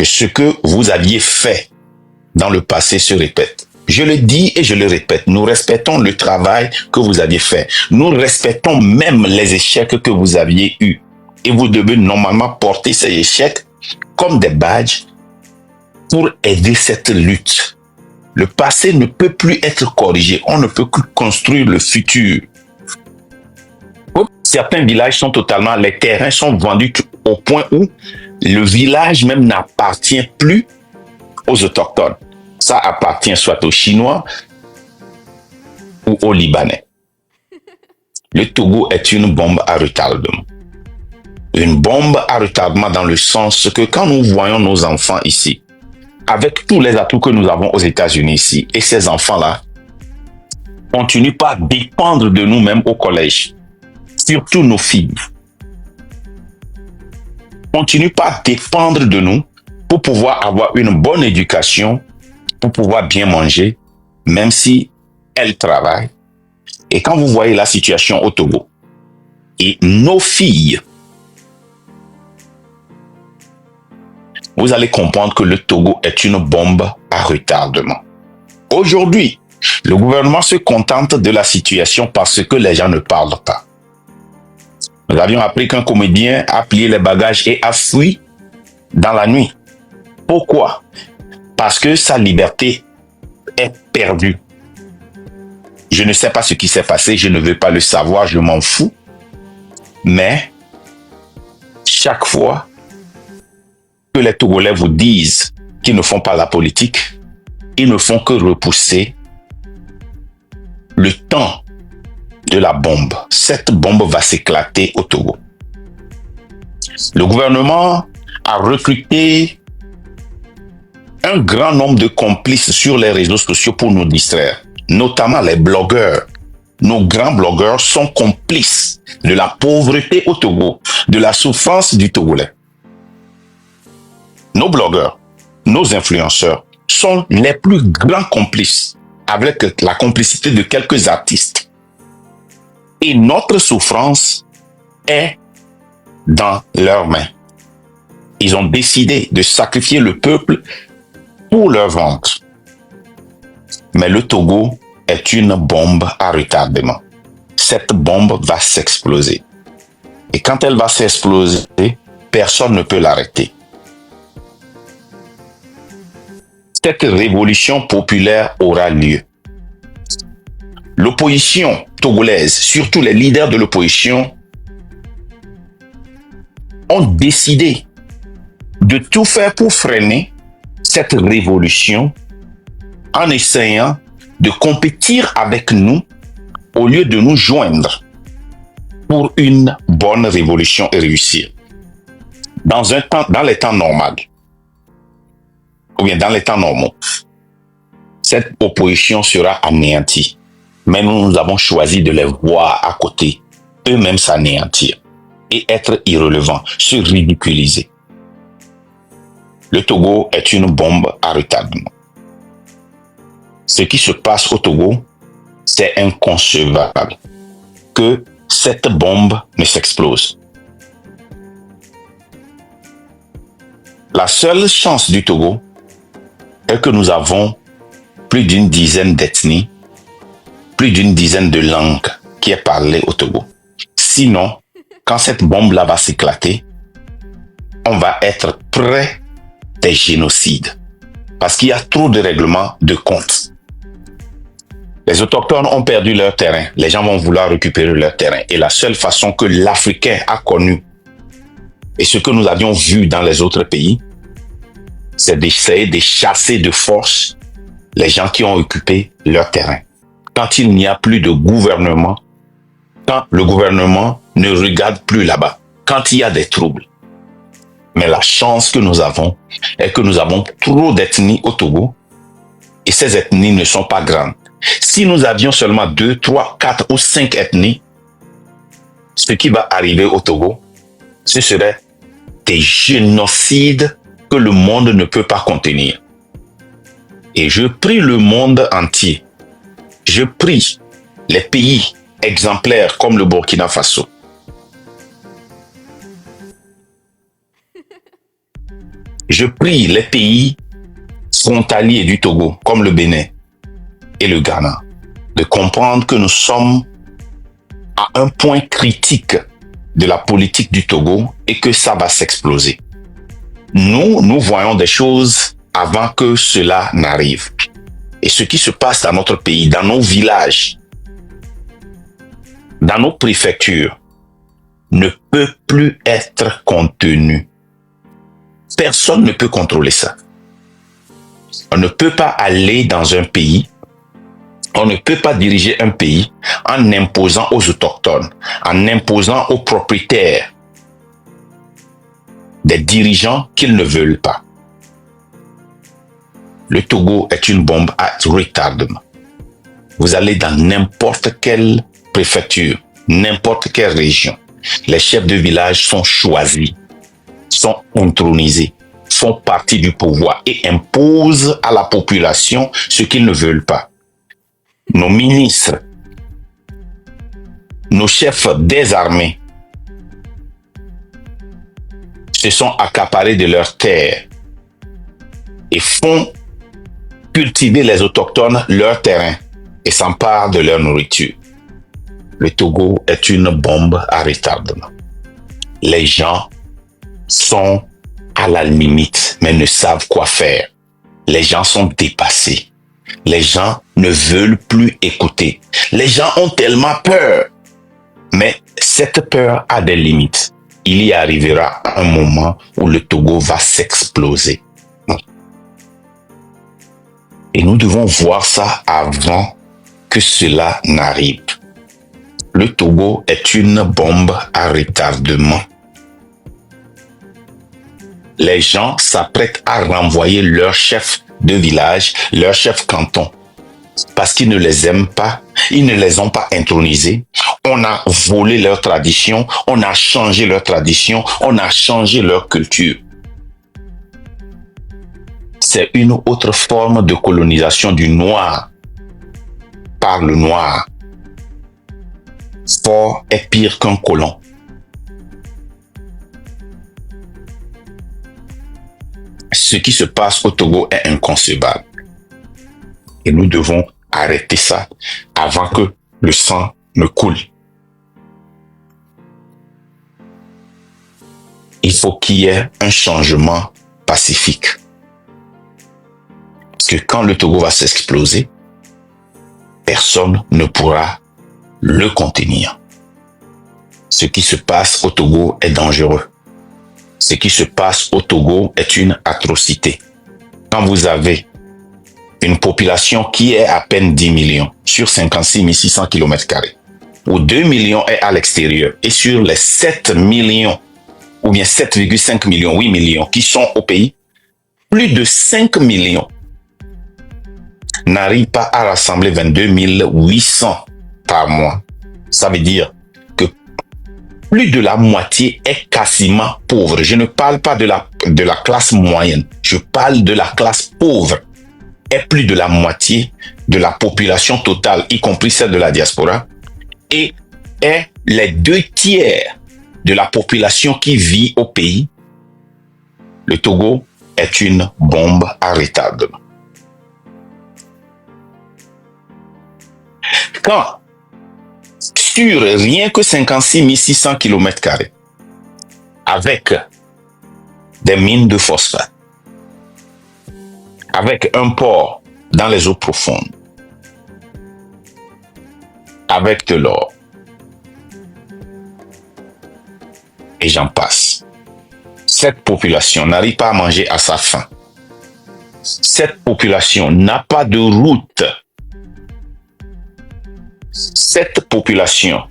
que ce que vous aviez fait dans le passé se répète. Je le dis et je le répète, nous respectons le travail que vous aviez fait. Nous respectons même les échecs que vous aviez eus. Et vous devez normalement porter ces échecs comme des badges pour aider cette lutte. Le passé ne peut plus être corrigé. On ne peut que construire le futur. Certains villages sont totalement, les terrains sont vendus au point où le village même n'appartient plus aux autochtones. Ça appartient soit aux Chinois ou aux Libanais. Le Togo est une bombe à retardement. Une bombe à retardement dans le sens que quand nous voyons nos enfants ici, avec tous les atouts que nous avons aux États-Unis ici, et ces enfants-là continuent pas à dépendre de nous-mêmes au collège, surtout nos filles, continuent pas à dépendre de nous pour pouvoir avoir une bonne éducation, pour pouvoir bien manger, même si elles travaillent. Et quand vous voyez la situation au Togo, et nos filles, vous allez comprendre que le Togo est une bombe à retardement. Aujourd'hui, le gouvernement se contente de la situation parce que les gens ne parlent pas. Nous avions appris qu'un comédien a plié les bagages et a fui dans la nuit. Pourquoi? Parce que sa liberté est perdue. Je ne sais pas ce qui s'est passé, je ne veux pas le savoir, je m'en fous. Mais chaque fois que les Togolais vous disent qu'ils ne font pas la politique, ils ne font que repousser le temps de la bombe. Cette bombe va s'éclater au Togo. Le gouvernement a recruté un grand nombre de complices sur les réseaux sociaux pour nous distraire, notamment les blogueurs. Nos grands blogueurs sont complices de la pauvreté au Togo, de la souffrance du Togolais. Nos blogueurs, nos influenceurs sont les plus grands complices avec la complicité de quelques artistes. Et notre souffrance est dans leurs mains. Ils ont décidé de sacrifier le peuple pour leur ventre. Mais le Togo est une bombe à retardement. Cette bombe va s'exploser. Et quand elle va s'exploser, personne ne peut l'arrêter. Cette révolution populaire aura lieu. L'opposition togolaise, surtout les leaders de l'opposition, ont décidé de tout faire pour freiner cette révolution en essayant de compétir avec nous au lieu de nous joindre pour une bonne révolution et réussir. Dans les temps normaux, ou bien dans les temps normaux, cette opposition sera anéantie. Mais nous avons choisi de les voir à côté, eux-mêmes s'anéantir et être irrelevants, se ridiculiser. Le Togo est une bombe à retardement. Ce qui se passe au Togo, c'est inconcevable que cette bombe ne s'explose. La seule chance du Togo est que nous avons plus d'une dizaine d'ethnies, plus d'une dizaine de langues qui est parlée au Togo. Sinon, quand cette bombe-là va s'éclater, on va être près des génocides. Parce qu'il y a trop de règlements de compte. Les autochtones ont perdu leur terrain. Les gens vont vouloir récupérer leur terrain. Et la seule façon que l'Africain a connue, et ce que nous avions vu dans les autres pays, c'est d'essayer de chasser de force les gens qui ont occupé leur terrain. Quand il n'y a plus de gouvernement, quand le gouvernement ne regarde plus là-bas, quand il y a des troubles. Mais la chance que nous avons est que nous avons trop d'ethnies au Togo et ces ethnies ne sont pas grandes. Si nous avions seulement 2, 3, 4 ou 5 ethnies, ce qui va arriver au Togo, ce serait des génocides que le monde ne peut pas contenir. Et je prie le monde entier, je prie les pays exemplaires comme le Burkina Faso, Je prie les pays frontaliers du Togo, comme le Bénin et le Ghana, de comprendre que nous sommes à un point critique de la politique du Togo et que ça va s'exploser. Nous voyons des choses avant que cela n'arrive. Et ce qui se passe dans notre pays, dans nos villages, dans nos préfectures, ne peut plus être contenu. Personne ne peut contrôler ça. On ne peut pas aller dans un pays, on ne peut pas diriger un pays en imposant aux autochtones, en imposant aux propriétaires des dirigeants qu'ils ne veulent pas. Le Togo est une bombe à retardement. Vous allez dans n'importe quelle préfecture, n'importe quelle région. Les chefs de village sont choisis, sont intronisés, font partie du pouvoir et imposent à la population ce qu'ils ne veulent pas. Nos ministres, nos chefs des armées se sont accaparés de leurs terres et font cultiver les autochtones leur terrain et s'emparent de leur nourriture. Le Togo est une bombe à retardement. Les gens sont à la limite, mais ne savent quoi faire. Les gens sont dépassés. Les gens ne veulent plus écouter. Les gens ont tellement peur. Mais cette peur a des limites. Il y arrivera un moment où le Togo va s'exploser. Et nous devons voir ça avant que cela n'arrive. Le Togo est une bombe à retardement. Les gens s'apprêtent à renvoyer leur chef de village, leur chef canton, parce qu'ils ne les aiment pas, ils ne les ont pas intronisés. On a volé leur tradition, on a changé leur tradition, on a changé leur culture. C'est une autre forme de colonisation du noir par le noir. Fort est pire qu'un colon. Ce qui se passe au Togo est inconcevable. Et nous devons arrêter ça avant que le sang ne coule. Il faut qu'il y ait un changement pacifique. Parce que quand le Togo va s'exploser, personne ne pourra le contenir. Ce qui se passe au Togo est dangereux. Ce qui se passe au Togo est une atrocité. Quand vous avez une population qui est à peine 10 millions sur 56 600 km², où 2 millions est à l'extérieur, et sur les 7 millions, ou bien 7,5 millions, 8 millions qui sont au pays, plus de 5 millions n'arrivent pas à rassembler 22 800 par mois. Ça veut dire que plus de la moitié est quasiment pauvre. Je ne parle pas de la classe moyenne, je parle de la classe pauvre. Et plus de la moitié de la population totale, y compris celle de la diaspora, et est les 2/3 de la population qui vit au pays. Le Togo est une bombe à retardement. Quand sur rien que 56 600 km², avec des mines de phosphate, avec un port dans les eaux profondes, avec de l'or, et j'en passe. Cette population n'arrive pas à manger à sa faim. Cette population n'a pas de route. Cette population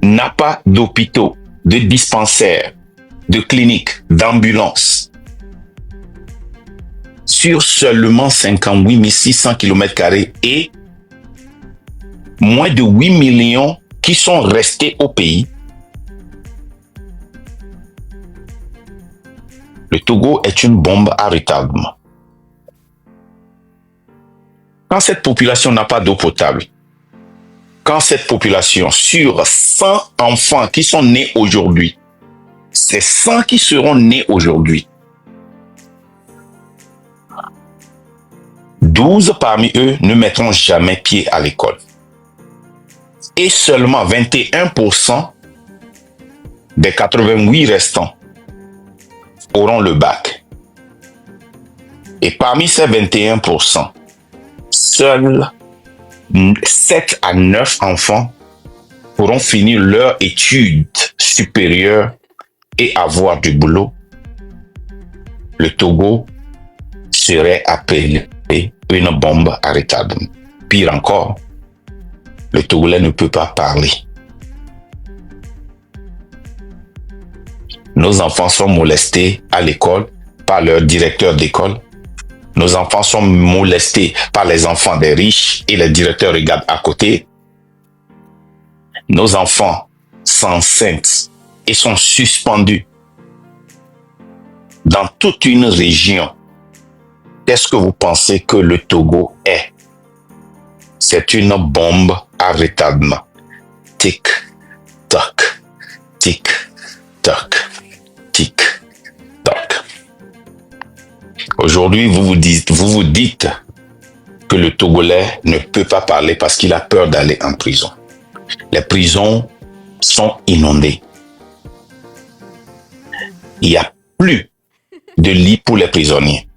n'a pas d'hôpitaux, de dispensaires, de cliniques, d'ambulances. Sur seulement 58 600 km² et moins de 8 millions qui sont restés au pays, le Togo est une bombe à retardement. Quand cette population n'a pas d'eau potable, quand cette population, sur 100 enfants qui sont nés aujourd'hui, c'est 100 qui seront nés aujourd'hui, 12 parmi eux ne mettront jamais pied à l'école. Et seulement 21% des 88 restants auront le bac. Et parmi ces 21%, seuls 7 à 9 enfants pourront finir leur étude supérieure et avoir du boulot. Le Togo serait appelé une bombe à retardement. Pire encore, le Togolais ne peut pas parler. Nos enfants sont molestés à l'école par leur directeur d'école. Nos enfants sont molestés par les enfants des riches et les directeurs regardent à côté. Nos enfants s'enceintent et sont suspendus dans toute une région. Qu'est-ce que vous pensez que le Togo est? C'est une bombe à retardement. Tic, toc, tic, toc, tic, toc. Aujourd'hui, vous vous dites que le Togolais ne peut pas parler parce qu'il a peur d'aller en prison. Les prisons sont inondées. Il n'y a plus de lits pour les prisonniers.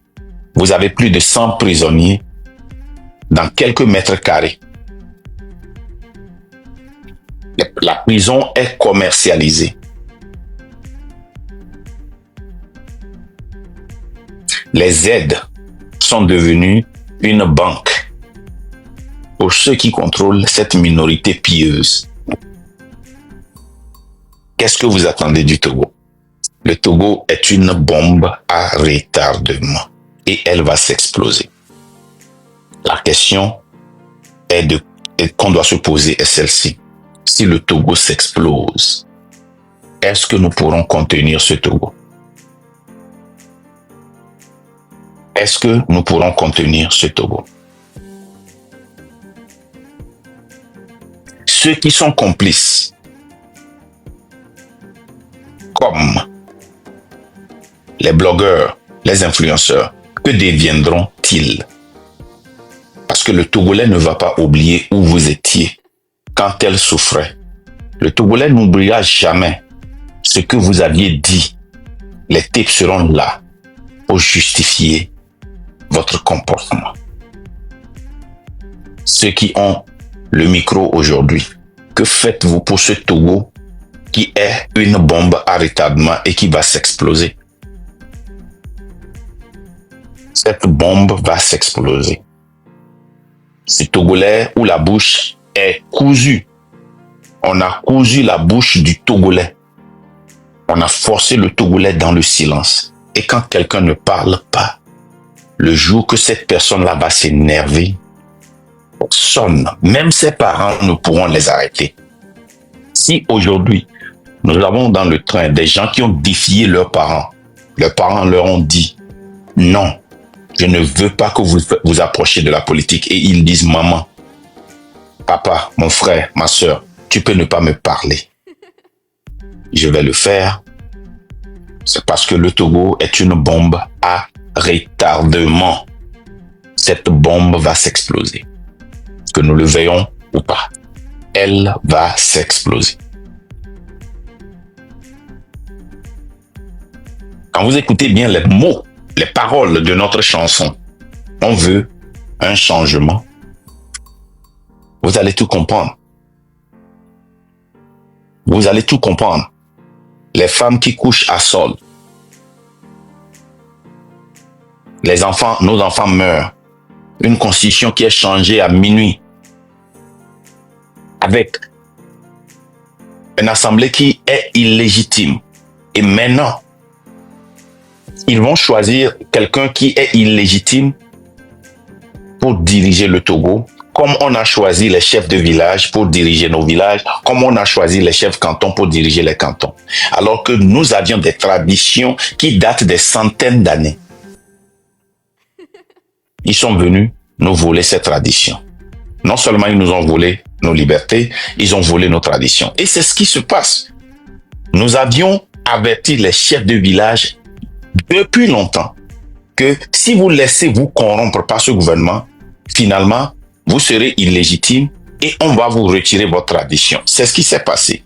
Vous avez plus de 100 prisonniers dans quelques mètres carrés. La prison est commercialisée. Les aides sont devenues une banque pour ceux qui contrôlent cette minorité pieuse. Qu'est-ce que vous attendez du Togo? Le Togo est une bombe à retardement et elle va s'exploser. La question qu'on doit se poser est celle-ci. Si le Togo s'explose, est-ce que nous pourrons contenir ce Togo? Est-ce que nous pourrons contenir ce Togo? Ceux qui sont complices, comme les blogueurs, les influenceurs, que deviendront-ils? Parce que le Togolais ne va pas oublier où vous étiez quand elle souffrait. Le Togolais n'oubliera jamais ce que vous aviez dit. Les types seront là pour justifier votre comportement. Ceux qui ont le micro aujourd'hui, que faites-vous pour ce Togo qui est une bombe à retardement et qui va s'exploser? Cette bombe va s'exploser. Ce Togolais où la bouche est cousue. On a cousu la bouche du Togolais. On a forcé le Togolais dans le silence. Et quand quelqu'un ne parle pas, le jour que cette personne-là va s'énerver, personne, même ses parents, ne pourront les arrêter. Si aujourd'hui, nous avons dans le train des gens qui ont défié leurs parents leur ont dit « Non, je ne veux pas que vous vous approchiez de la politique. » Et ils disent « Maman, papa, mon frère, ma soeur, tu peux ne pas me parler. Je vais le faire. » C'est parce que le Togo est une bombe à retardement. Cette bombe va s'exploser. Que nous le veuillons ou pas, elle va s'exploser. Quand vous écoutez bien les mots, les paroles de notre chanson, on veut un changement. Vous allez tout comprendre. Vous allez tout comprendre. Les femmes qui couchent à sol. Les enfants, nos enfants meurent. Une constitution qui est changée à minuit. Avec une assemblée qui est illégitime. Et maintenant, ils vont choisir quelqu'un qui est illégitime pour diriger le Togo, comme on a choisi les chefs de village pour diriger nos villages, comme on a choisi les chefs cantons pour diriger les cantons. Alors que nous avions des traditions qui datent des centaines d'années. Ils sont venus nous voler ces traditions. Non seulement ils nous ont volé nos libertés, ils ont volé nos traditions. Et c'est ce qui se passe. Nous avions averti les chefs de village depuis longtemps que si vous laissez vous corrompre par ce gouvernement, finalement, vous serez illégitime et on va vous retirer votre addition. C'est ce qui s'est passé.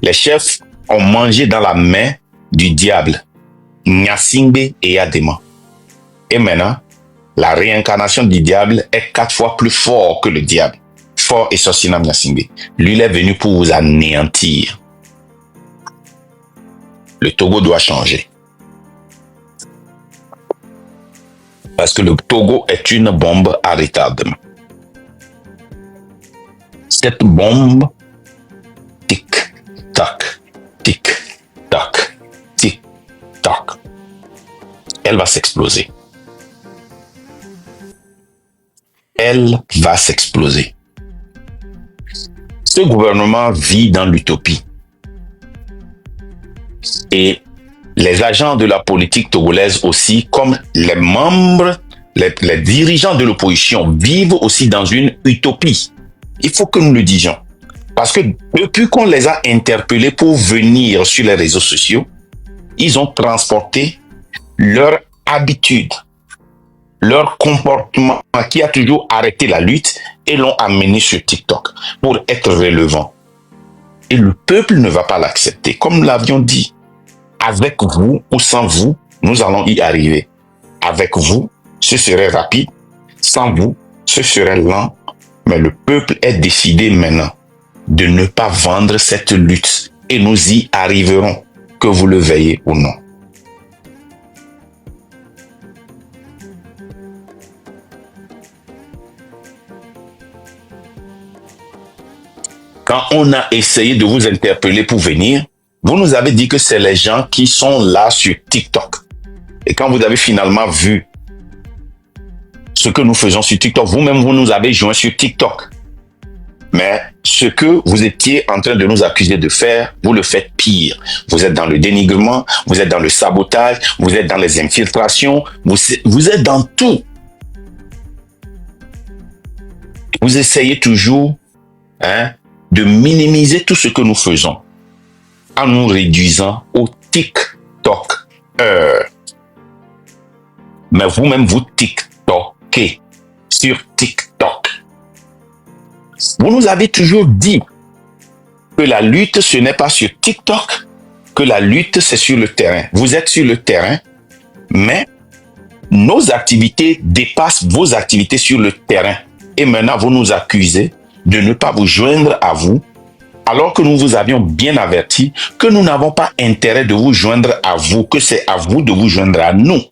Les chefs ont mangé dans la main du diable, Gnassingbé et Adema. Et maintenant, la réincarnation du diable est 4 fois plus fort que le diable. Fort et Sorcinam Gnassingbé. Lui, il est venu pour vous anéantir. Le Togo doit changer. Parce que le Togo est une bombe à retardement. Cette bombe, tic-tac, tic-tac, tic-tac, elle va s'exploser. Elle va s'exploser. Ce gouvernement vit dans l'utopie. Et les agents de la politique togolaise aussi, comme les membres, les dirigeants de l'opposition, vivent aussi dans une utopie. Il faut que nous le disions. Parce que depuis qu'on les a interpellés pour venir sur les réseaux sociaux, ils ont transporté leur habitude, leur comportement qui a toujours arrêté la lutte et l'ont amené sur TikTok pour être relevant. Et le peuple ne va pas l'accepter. Comme nous l'avions dit, avec vous ou sans vous, nous allons y arriver. Avec vous, ce serait rapide. Sans vous, ce serait lent. Mais le peuple est décidé maintenant de ne pas vendre cette lutte. Et nous y arriverons, que vous le veuillez ou non. Quand on a essayé de vous interpeller pour venir, vous nous avez dit que c'est les gens qui sont là sur TikTok. Et quand vous avez finalement vu ce que nous faisons sur TikTok, vous-même, vous nous avez joint sur TikTok. Mais ce que vous étiez en train de nous accuser de faire, vous le faites pire. Vous êtes dans le dénigrement, vous êtes dans le sabotage, vous êtes dans les infiltrations, vous êtes dans tout. Vous essayez toujours de minimiser tout ce que nous faisons en nous réduisant au TikTok. Mais vous-même, vous TikTokez sur TikTok. Vous nous avez toujours dit que la lutte, ce n'est pas sur TikTok, que la lutte, c'est sur le terrain. Vous êtes sur le terrain, mais nos activités dépassent vos activités sur le terrain. Et maintenant, vous nous accusez de ne pas vous joindre à vous, alors que nous vous avions bien averti que nous n'avons pas intérêt de vous joindre à vous, que c'est à vous de vous joindre à nous.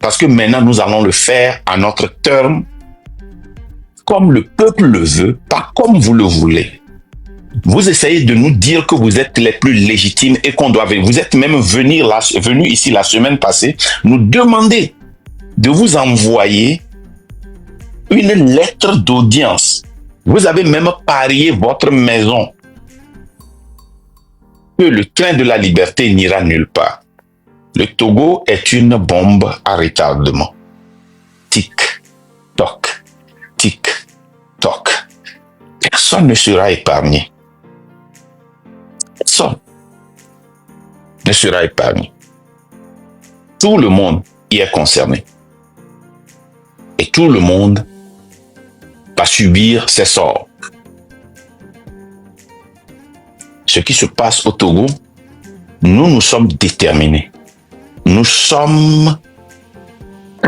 Parce que maintenant, nous allons le faire à notre terme, comme le peuple le veut, pas comme vous le voulez. Vous essayez de nous dire que vous êtes les plus légitimes et qu'on doit venir. Vous êtes même venu ici la semaine passée nous demander de vous envoyer une lettre d'audience. Vous avez même parié votre maison que le train de la liberté n'ira nulle part. Le Togo est une bombe à retardement. Tic-toc, tic-toc. Personne ne sera épargné. Personne ne sera épargné. Tout le monde y est concerné. Et tout le monde va subir ses sorts. Ce qui se passe au Togo, nous sommes déterminés. Nous sommes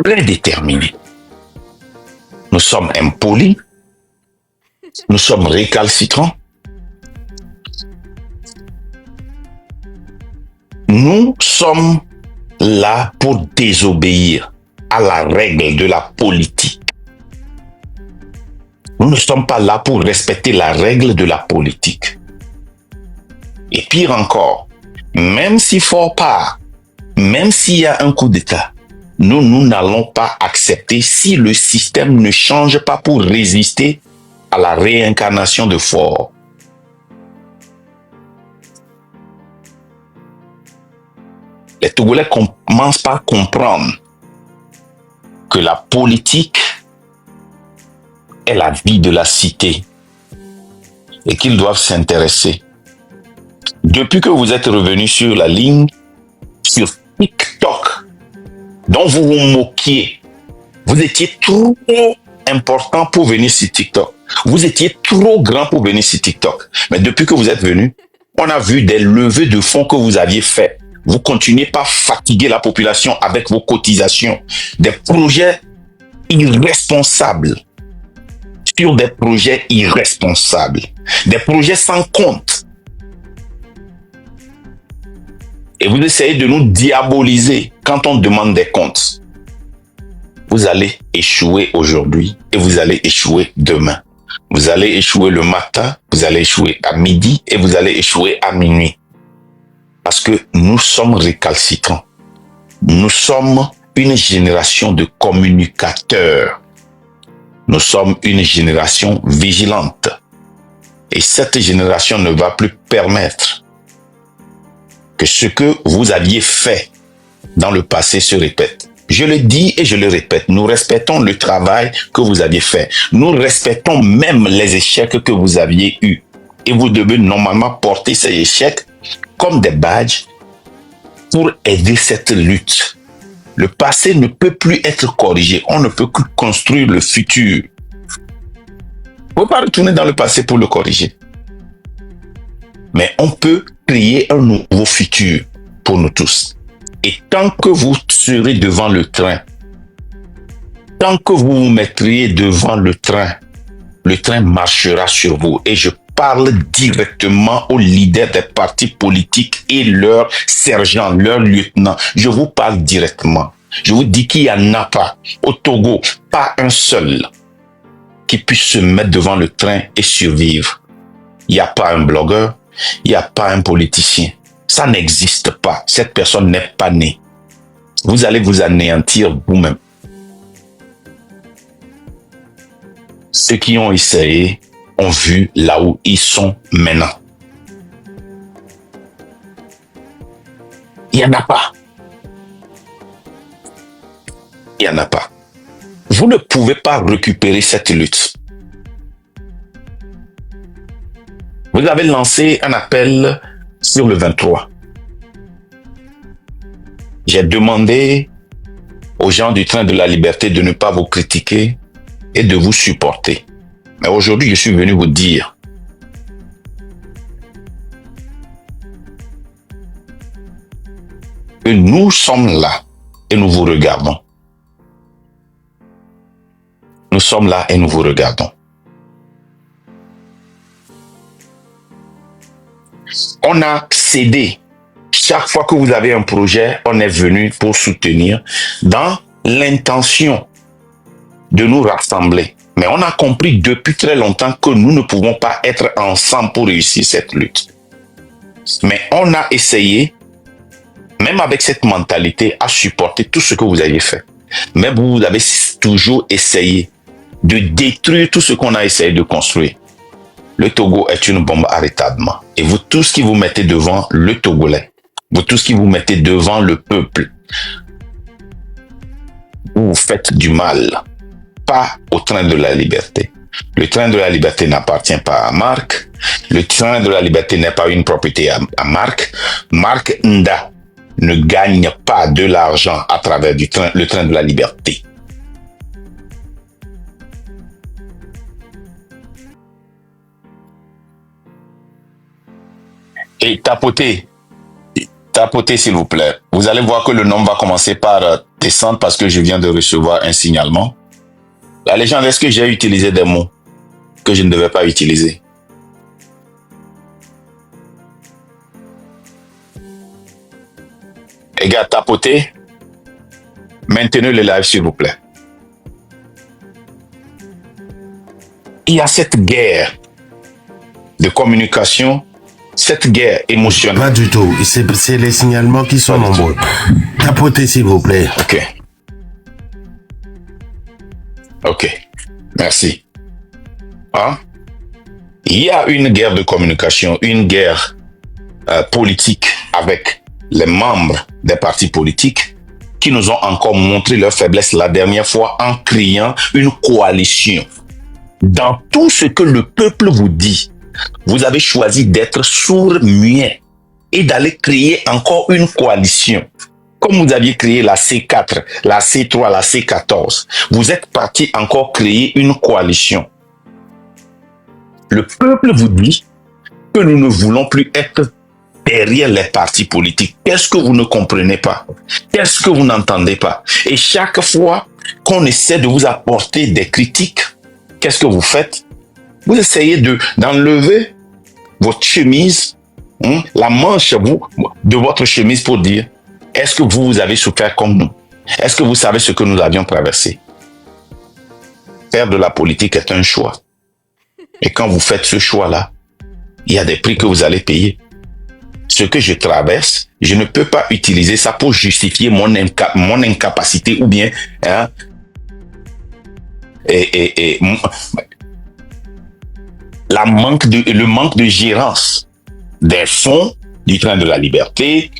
très déterminés. Nous sommes impolis. Nous sommes récalcitrants. Nous sommes là pour désobéir à la règle de la politique. Nous ne sommes pas là pour respecter la règle de la politique. Et pire encore, même si fort part, même s'il y a un coup d'État, nous n'allons pas accepter si le système ne change pas pour résister à la réincarnation de Fort. Les Togolais commencent par comprendre que la politique est la vie de la cité et qu'ils doivent s'intéresser. Depuis que vous êtes revenu sur la ligne, sur TikTok, dont vous vous moquiez. Vous étiez trop important pour venir sur TikTok. Vous étiez trop grand pour venir sur TikTok. Mais depuis que vous êtes venu, on a vu des levées de fonds que vous aviez fait. Vous continuez pas à fatiguer la population avec vos cotisations. Des projets irresponsables. Sur des projets irresponsables. Des projets sans compte. Et vous essayez de nous diaboliser quand on demande des comptes. Vous allez échouer aujourd'hui et vous allez échouer demain. Vous allez échouer le matin, vous allez échouer à midi et vous allez échouer à minuit. Parce que nous sommes récalcitrants. Nous sommes une génération de communicateurs. Nous sommes une génération vigilante. Et cette génération ne va plus permettre que ce que vous aviez fait dans le passé se répète. Je le dis et je le répète, nous respectons le travail que vous aviez fait. Nous respectons même les échecs que vous aviez eus. Et vous devez normalement porter ces échecs comme des badges pour aider cette lutte. Le passé ne peut plus être corrigé. On ne peut que construire le futur. On ne peut pas retourner dans le passé pour le corriger. Mais on peut créer un nouveau futur pour nous tous. Et tant que vous serez devant le train, tant que vous vous mettriez devant le train marchera sur vous. Et je parle directement aux leaders des partis politiques et leurs sergents, leurs lieutenants. Je vous parle directement. Je vous dis qu'il n'y en a pas au Togo, pas un seul qui puisse se mettre devant le train et survivre. Il n'y a pas un blogueur, il n'y a pas un politicien. Ça n'existe pas. Cette personne n'est pas née. Vous allez vous anéantir vous-même. Ceux qui ont essayé ont vu là où ils sont maintenant. Il n'y en a pas. Il n'y en a pas. Vous ne pouvez pas récupérer cette lutte. Vous avez lancé un appel sur le 23. J'ai demandé aux gens du train de la liberté de ne pas vous critiquer et de vous supporter. Mais aujourd'hui, je suis venu vous dire que nous sommes là et nous vous regardons. Nous sommes là et nous vous regardons. On a cédé. Chaque fois que vous avez un projet, on est venu pour soutenir dans l'intention de nous rassembler. Mais on a compris depuis très longtemps que nous ne pouvons pas être ensemble pour réussir cette lutte. Mais on a essayé, même avec cette mentalité, à supporter tout ce que vous avez fait. Mais vous avez toujours essayé de détruire tout ce qu'on a essayé de construire. Le Togo est une bombe à retardement. Et vous tous qui vous mettez devant le Togolais, vous tous qui vous mettez devant le peuple, vous faites du mal. Pas au train de la liberté. Le train de la liberté n'appartient pas à Marc. Le train de la liberté n'est pas une propriété à Marc. Marc Nda ne gagne pas de l'argent à travers le train de la liberté. Et tapotez s'il vous plaît. Vous allez voir que le nom va commencer par descendre parce que je viens de recevoir un signalement. La légende, est-ce que j'ai utilisé des mots que je ne devais pas utiliser? Les gars, tapotez. Maintenez le live, s'il vous plaît. Il y a cette guerre de communication, cette guerre émotionnelle. Pas du tout. C'est les signalements qui sont nombreux. Tapotez, s'il vous plaît. Ok. Merci. Hein? Il y a une guerre de communication, une guerre politique avec les membres des partis politiques qui nous ont encore montré leur faiblesse la dernière fois en créant une coalition. Dans tout ce que le peuple vous dit, vous avez choisi d'être sourd-muet et d'aller créer encore une coalition comme vous aviez créé la C4, la C3, la C14, vous êtes parti encore créer une coalition. Le peuple vous dit que nous ne voulons plus être derrière les partis politiques. Qu'est-ce que vous ne comprenez pas? Qu'est-ce que vous n'entendez pas? Et chaque fois qu'on essaie de vous apporter des critiques, qu'est-ce que vous faites? Vous essayez d'enlever votre chemise, la manche de votre chemise pour dire, est-ce que vous avez souffert comme nous? Est-ce que vous savez ce que nous avions traversé? Faire de la politique est un choix. Et quand vous faites ce choix-là, il y a des prix que vous allez payer. Ce que je traverse, je ne peux pas utiliser ça pour justifier mon incapacité ou bien le manque de gérance des fonds du train de la liberté,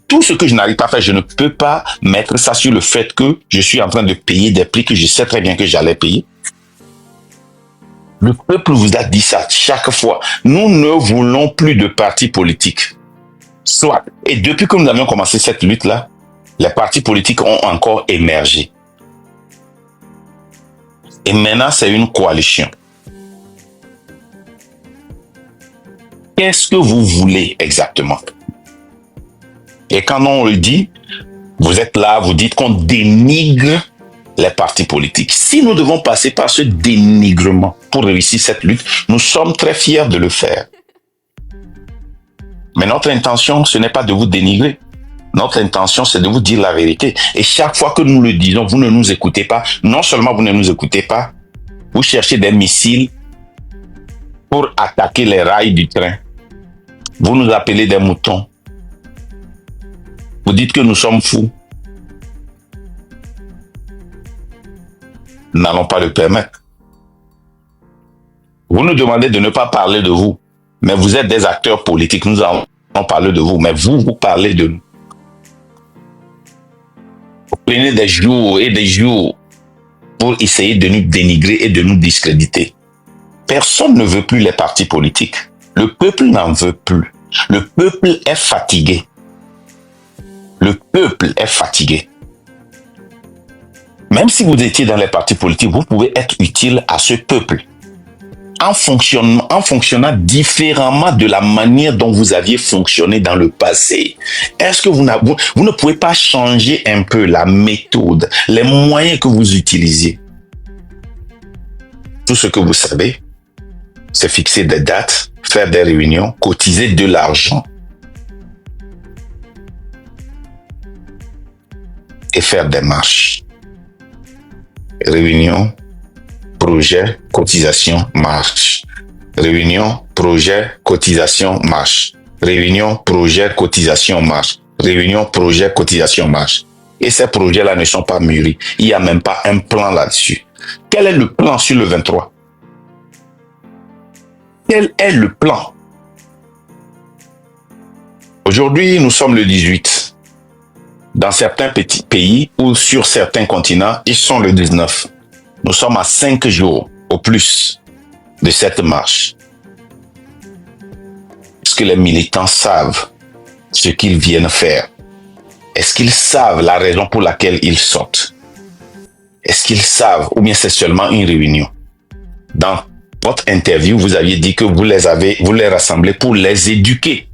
tout ce que je n'arrive pas à faire, je ne peux pas mettre ça sur le fait que je suis en train de payer des prix que je sais très bien que j'allais payer. Le peuple vous a dit ça chaque fois. Nous ne voulons plus de partis politiques. Soit. Et depuis que nous avions commencé cette lutte-là, les partis politiques ont encore émergé. Et maintenant, c'est une coalition. Qu'est-ce que vous voulez exactement? Et quand on le dit, vous êtes là, vous dites qu'on dénigre les partis politiques. Si nous devons passer par ce dénigrement pour réussir cette lutte, nous sommes très fiers de le faire. Mais notre intention, ce n'est pas de vous dénigrer. Notre intention, c'est de vous dire la vérité. Et chaque fois que nous le disons, vous ne nous écoutez pas. Non seulement vous ne nous écoutez pas, vous cherchez des missiles pour attaquer les rails du train. Vous nous appelez des moutons. Vous dites que nous sommes fous. Nous n'allons pas le permettre. Vous nous demandez de ne pas parler de vous, mais vous êtes des acteurs politiques. Nous allons parler de vous, mais vous parlez de nous. Vous prenez des jours et des jours pour essayer de nous dénigrer et de nous discréditer. Personne ne veut plus les partis politiques. Le peuple n'en veut plus. Le peuple est fatigué. Le peuple est fatigué. Même si vous étiez dans les partis politiques, vous pouvez être utile à ce peuple en fonctionnant différemment de la manière dont vous aviez fonctionné dans le passé. Est-ce que vous ne pouvez pas changer un peu la méthode, les moyens que vous utilisiez? Tout ce que vous savez, c'est fixer des dates, faire des réunions, cotiser de l'argent et faire des marches. Réunion, projet, cotisation, marche. Réunion, projet, cotisation, marche. Réunion, projet, cotisation, marche. Réunion, projet, cotisation, marche. Et ces projets-là ne sont pas mûris. Il n'y a même pas un plan là-dessus. Quel est le plan sur le 23? Quel est le plan? Aujourd'hui, nous sommes le 18. Dans certains petits pays ou sur certains continents, ils sont le 19. Nous sommes à 5 jours au plus de cette marche. Est-ce que les militants savent ce qu'ils viennent faire? Est-ce qu'ils savent la raison pour laquelle ils sortent? Est-ce qu'ils savent ou bien c'est seulement une réunion? Dans votre interview, vous aviez dit que vous les rassemblez pour les éduquer.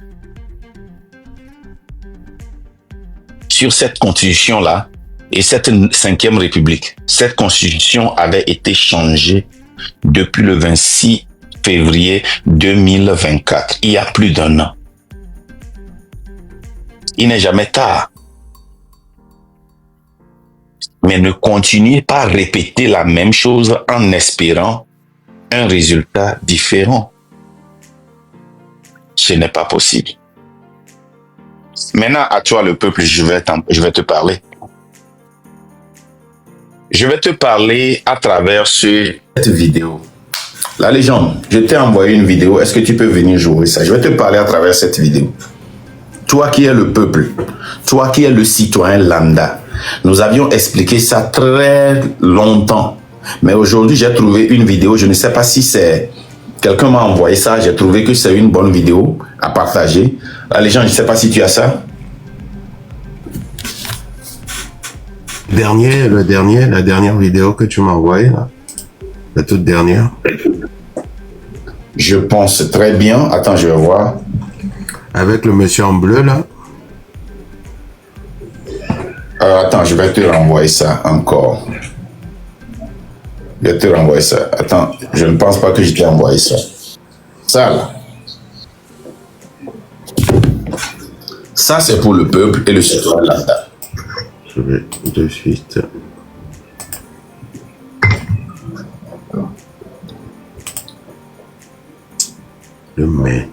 Sur cette constitution-là et cette 5e République, cette constitution avait été changée depuis le 26 février 2024, il y a plus d'1 an. Il n'est jamais tard. Mais ne continuez pas à répéter la même chose en espérant un résultat différent. Ce n'est pas possible. Maintenant, à toi, le peuple, je vais te parler. Je vais te parler à travers cette vidéo. La légende, je t'ai envoyé une vidéo. Est-ce que tu peux venir jouer ça? Je vais te parler à travers cette vidéo. Toi qui es le peuple, toi qui es le citoyen lambda, nous avions expliqué ça très longtemps. Mais aujourd'hui, j'ai trouvé une vidéo. Je ne sais pas si c'est... Quelqu'un m'a envoyé ça. J'ai trouvé que c'est une bonne vidéo à partager. La légende, je ne sais pas si tu as ça. La dernière vidéo que tu m'as envoyée, là. La toute dernière. Je pense très bien. Attends, je vais voir. Avec le monsieur en bleu, là. Attends, je vais te renvoyer ça encore. Je vais te renvoyer ça. Attends, je ne pense pas que je t'ai envoyé ça. Ça, là. Ça, c'est pour le peuple et le citoyen lambda. Je vais de suite. Le mai.